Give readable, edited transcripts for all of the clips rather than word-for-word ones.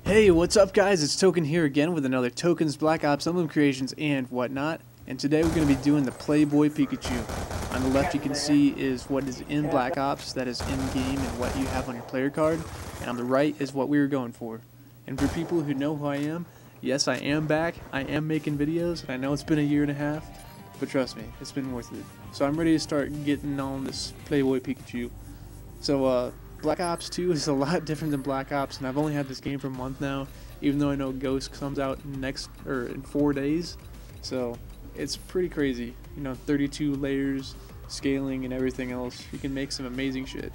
Hey, what's up guys? It's Token here again with another Tocens, Black Ops, Emblem creations, and whatnot. And today we're going to be doing the Playboy Pikachu. On the left you can see is what is in Black Ops, that is in-game and what you have on your player card. And on the right is what we were going for. And for people who know who I am, yes, I am back. I am making videos, and I know it's been a year and a half, but trust me, it's been worth it. So I'm ready to start getting on this Playboy Pikachu. So, Black Ops 2 is a lot different than Black Ops, and I've only had this game for a month now, even though I know Ghost comes out in 4 days. So it's pretty crazy, you know, 32 layers, scaling, and everything else. You can make some amazing shit.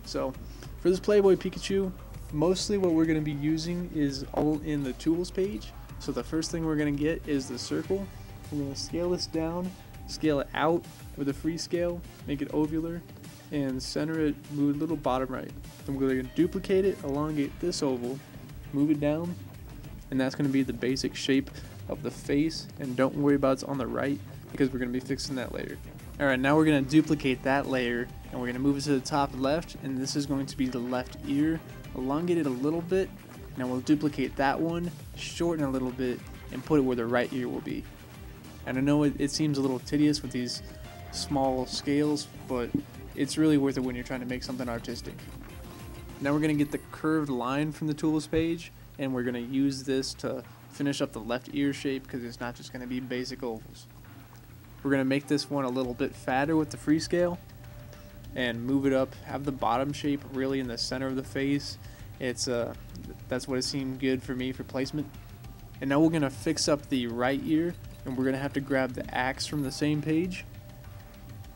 So for this Playboy Pikachu, mostly what we're going to be using is all in the tools page. So the first thing we're going to get is the circle. We're going to scale this down, scale it out with a free scale, make it ovular, and center it, move a little bottom right. I'm going to duplicate it, elongate this oval, move it down, and that's going to be the basic shape of the face. And don't worry about it's on the right, because we're going to be fixing that later. Alright, now we're going to duplicate that layer, and we're going to move it to the top left, and this is going to be the left ear. Elongate it a little bit, now we'll duplicate that one, shorten a little bit, and put it where the right ear will be. And I know it seems a little tedious with these small scales, but it's really worth it when you're trying to make something artistic. Now we're going to get the curved line from the tools page, and we're going to use this to finish up the left ear shape, because it's not just going to be basic ovals. We're going to make this one a little bit fatter with the free scale and move it up, have the bottom shape really in the center of the face. That's what it seemed good for me for placement. And now we're going to fix up the right ear, and we're going to have to grab the axe from the same page.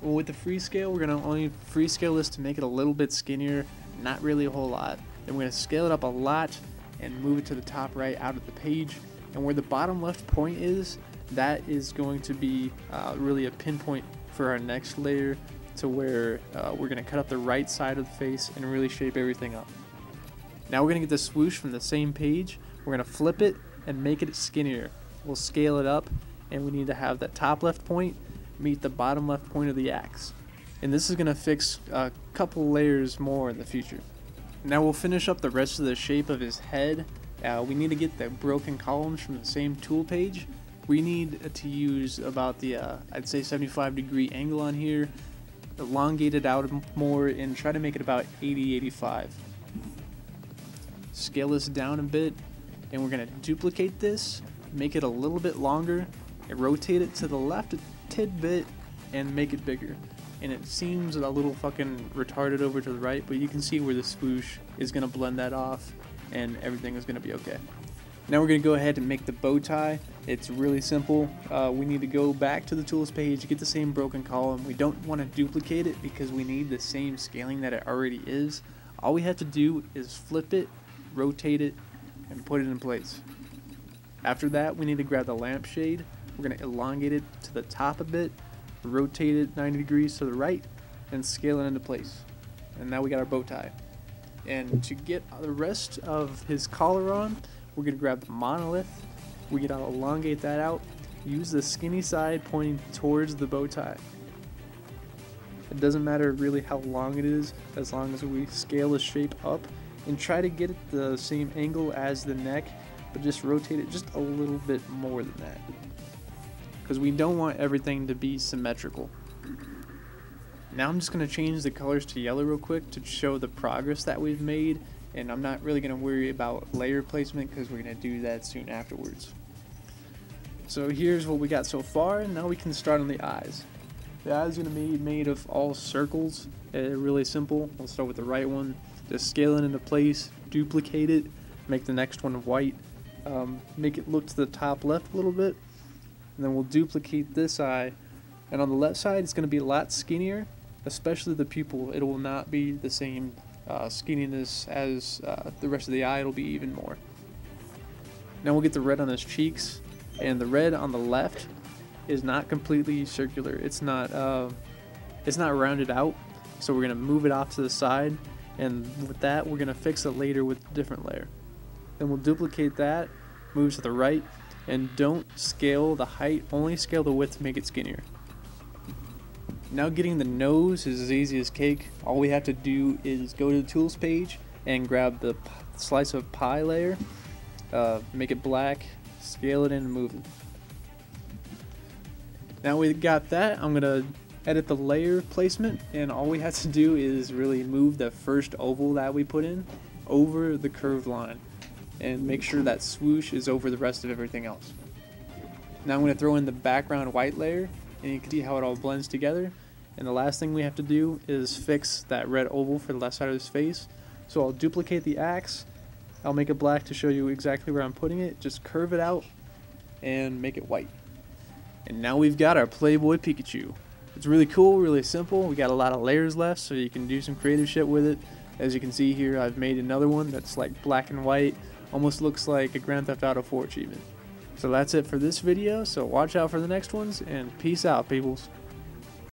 Well, with the free scale, we're going to only free scale this to make it a little bit skinnier, not really a whole lot. Then we're going to scale it up a lot and move it to the top right out of the page. And where the bottom left point is, that is going to be really a pinpoint for our next layer, to where we're going to cut up the right side of the face and really shape everything up. Now we're going to get the swoosh from the same page. We're going to flip it and make it skinnier. We'll scale it up, and we need to have that top left point meet the bottom left point of the axe. And this is going to fix a couple layers more in the future. Now we'll finish up the rest of the shape of his head. We need to get the broken columns from the same tool page. We need to use about the I'd say 75-degree angle on here, elongate it out more, and try to make it about 80-85. Scale this down a bit, and we're going to duplicate this, make it a little bit longer, and rotate it to the left a tidbit and make it bigger. And it seems a little fucking retarded over to the right, but you can see where the swoosh is going to blend that off, and everything is going to be okay. Now we're going to go ahead and make the bow tie. It's really simple. We need to go back to the tools page, get the same broken column. We don't want to duplicate it because we need the same scaling that it already is. All we have to do is flip it, rotate it, and put it in place. After that, we need to grab the lampshade. We're going to elongate it to the top a bit, rotate it 90 degrees to the right, and scale it into place. And now we got our bow tie. And to get the rest of his collar on, we're going to grab the monolith. We got to elongate that out, use the skinny side pointing towards the bow tie. It doesn't matter really how long it is, as long as we scale the shape up and try to get it the same angle as the neck, but just rotate it just a little bit more than that, because we don't want everything to be symmetrical. Now I'm just going to change the colors to yellow real quick to show the progress that we've made, and I'm not really going to worry about layer placement because we're going to do that soon afterwards. So here's what we got so far, and now we can start on the eyes. The eyes are going to be made of all circles. Really simple. We'll start with the right one, just scale it into place, duplicate it, make the next one white, make it look to the top left a little bit, and then we'll duplicate this eye, and on the left side it's going to be a lot skinnier, especially the pupil. It will not be the same skinniness as the rest of the eye. It'll be even more. Now we'll get the red on his cheeks, and the red on the left is not completely circular. It's not rounded out, so we're going to move it off to the side, and with that we're going to fix it later with a different layer. Then we'll duplicate that, move to the right, and don't scale the height, only scale the width to make it skinnier. Now getting the nose is as easy as cake. All we have to do is go to the tools page and grab the slice of pie layer, make it black, scale it in, and move it. Now we got that, I'm gonna edit the layer placement, and all we have to do is really move the first oval that we put in over the curved line and make sure that swoosh is over the rest of everything else. Now I'm going to throw in the background white layer, and you can see how it all blends together. And the last thing we have to do is fix that red oval for the left side of his face. So I'll duplicate the axe, I'll make it black to show you exactly where I'm putting it, just curve it out and make it white. And now we've got our Playboy Pikachu. It's really cool, really simple. We got a lot of layers left, so you can do some creative shit with it. As you can see here, I've made another one that's like black and white, almost looks like a Grand Theft Auto 4 achievement. So that's it for this video, so watch out for the next ones, and peace out, peoples.